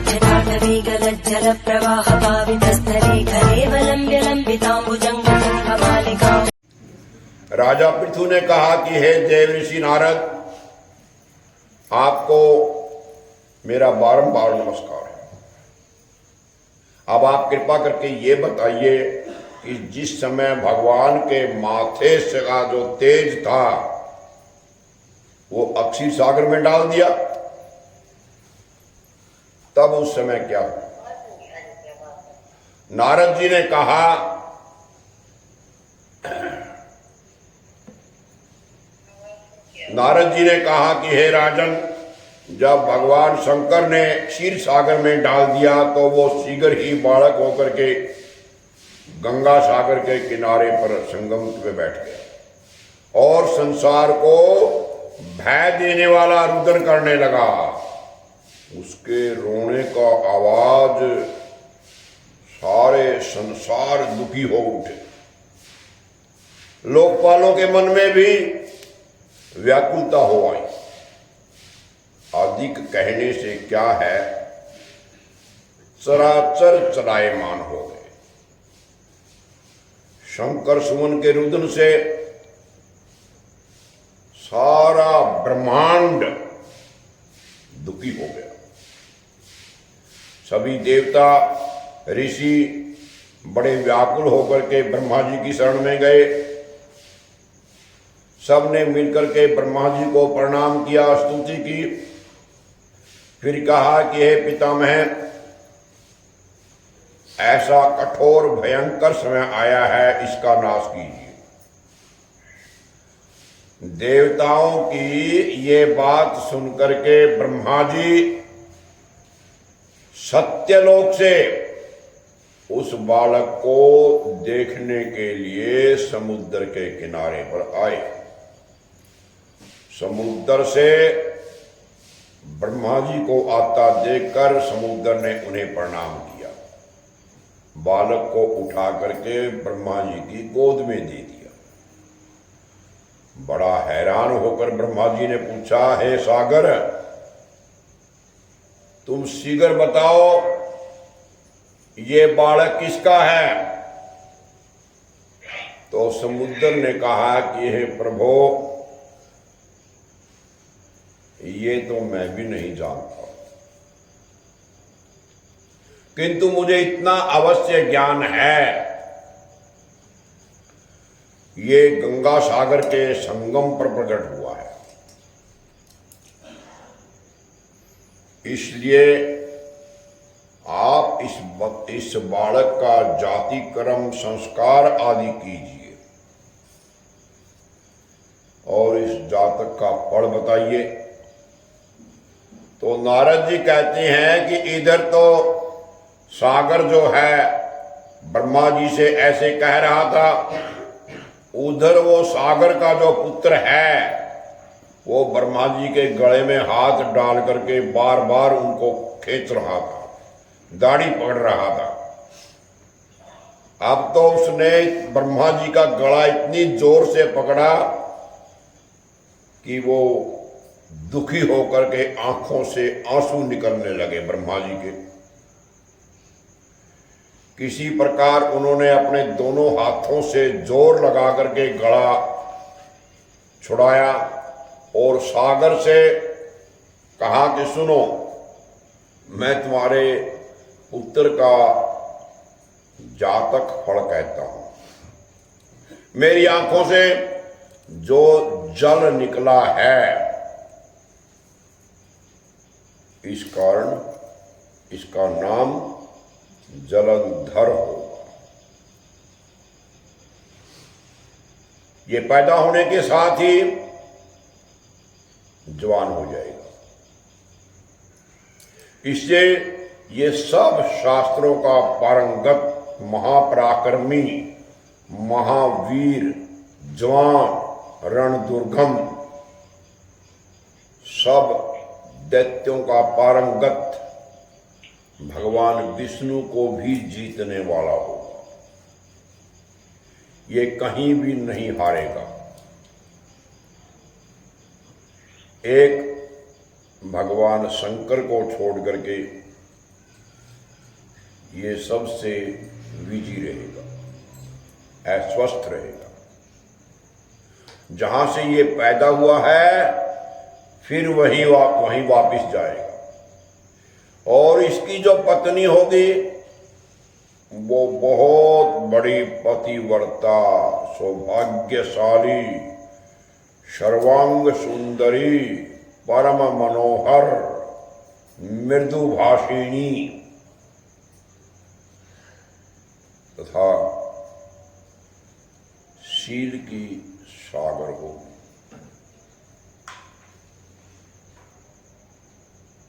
जल प्रवाह पावितस्थले कलेवलम्ब्य लम्बिताम्बुजङ्गमं कपालिका। राजा पृथु ने कहा कि हे देव ऋषि नारद, आपको मेरा बारंबार नमस्कार है। अब आप कृपा करके ये बताइए कि जिस समय भगवान के माथे से का जो तेज था वो अक्षीर सागर में डाल दिया, तब उस समय क्या हुआ? नारद जी ने कहा कि हे राजन, जब भगवान शंकर ने क्षीर सागर में डाल दिया तो वो शीघ्र ही बालक होकर के गंगा सागर के किनारे पर संगम पे बैठ गया और संसार को भय देने वाला रुदन करने लगा। उसके रोने का आवाज सारे संसार दुखी हो उठे। लोकपालों के मन में भी व्याकुलता हो आई। अधिक कहने से क्या है, चराचर चलायमान हो गए। शंकर सुमन के रुदन से सारा ब्रह्मांड दुखी हो गया। सभी देवता ऋषि बड़े व्याकुल होकर के ब्रह्मा जी की शरण में गए। सबने मिलकर के ब्रह्मा जी को प्रणाम किया, स्तुति की। फिर कहा कि हे पितामह, ऐसा कठोर भयंकर समय आया है, इसका नाश कीजिए। देवताओं की ये बात सुनकर के ब्रह्मा जी सत्यलोक से उस बालक को देखने के लिए समुद्र के किनारे पर आए। समुद्र से ब्रह्मा जी को आता देखकर समुद्र ने उन्हें प्रणाम किया। बालक को उठा करके ब्रह्मा जी की गोद में दे दिया। बड़ा हैरान होकर ब्रह्मा जी ने पूछा, हे सागर, तुम शीघ्र बताओ ये बालक किसका है? तो समुद्र ने कहा कि हे प्रभु, ये तो मैं भी नहीं जानता, किंतु मुझे इतना अवश्य ज्ञान है, ये गंगा सागर के संगम पर प्रकट हुआ है। इसलिए आप इस बालक का जाति कर्म संस्कार आदि कीजिए और इस जातक का फल बताइए। तो नारद जी कहते हैं कि इधर तो सागर जो है ब्रह्मा जी से ऐसे कह रहा था, उधर वो सागर का जो पुत्र है वो ब्रह्मा जी के गले में हाथ डाल करके बार बार उनको खींच रहा था, दाढ़ी पकड़ रहा था। अब तो उसने ब्रह्मा जी का गला इतनी जोर से पकड़ा कि वो दुखी होकर के आंखों से आंसू निकलने लगे ब्रह्मा जी के। किसी प्रकार उन्होंने अपने दोनों हाथों से जोर लगा करके गला छुड़ाया और सागर से कहा कि सुनो, मैं तुम्हारे पुत्र का जातक फल कहता हूं। मेरी आंखों से जो जल निकला है, इस कारण इसका नाम जलंधर होगा। ये पैदा होने के साथ ही जवान हो जाएगा। इससे ये सब शास्त्रों का पारंगत महापराक्रमी, महावीर, जवान, रणदुर्गम, सब दैत्यों का पारंगत भगवान विष्णु को भी जीतने वाला होगा। ये कहीं भी नहीं हारेगा। एक भगवान शंकर को छोड़ करके ये सबसे विजी रहेगा, अस्वस्थ रहेगा। जहां से ये पैदा हुआ है फिर वहीं वापस जाएगा। और इसकी जो पत्नी होगी वो बहुत बड़ी पतिव्रता, सौभाग्यशाली, सर्वांग सुंदरी, परम मनोहर, मृदुभाषिणी तथा शील की सागर होगी।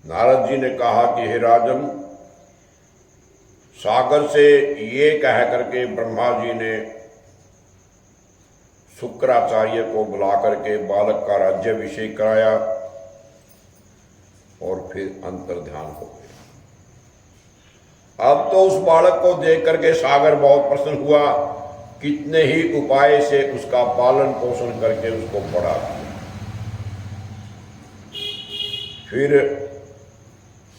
नारद जी ने कहा कि हे राजन, सागर से ये कह करके ब्रह्मा जी ने शुक्राचार्य को बुला करके बालक का राज्याभिषेक कराया और फिर अंतर्ध्यान हो गया। अब तो उस बालक को देख करके सागर बहुत प्रसन्न हुआ, कितने ही उपाय से उसका पालन पोषण करके उसको बड़ा किया। फिर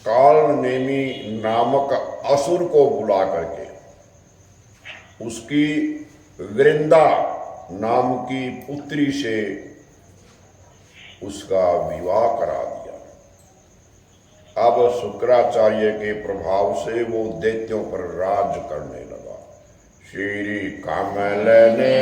कालनेमी नामक असुर को बुला करके उसकी वृंदा नाम की पुत्री से उसका विवाह करा दिया। अब शुक्राचार्य के प्रभाव से वो दैत्यों पर राज करने लगा। श्री कमल ने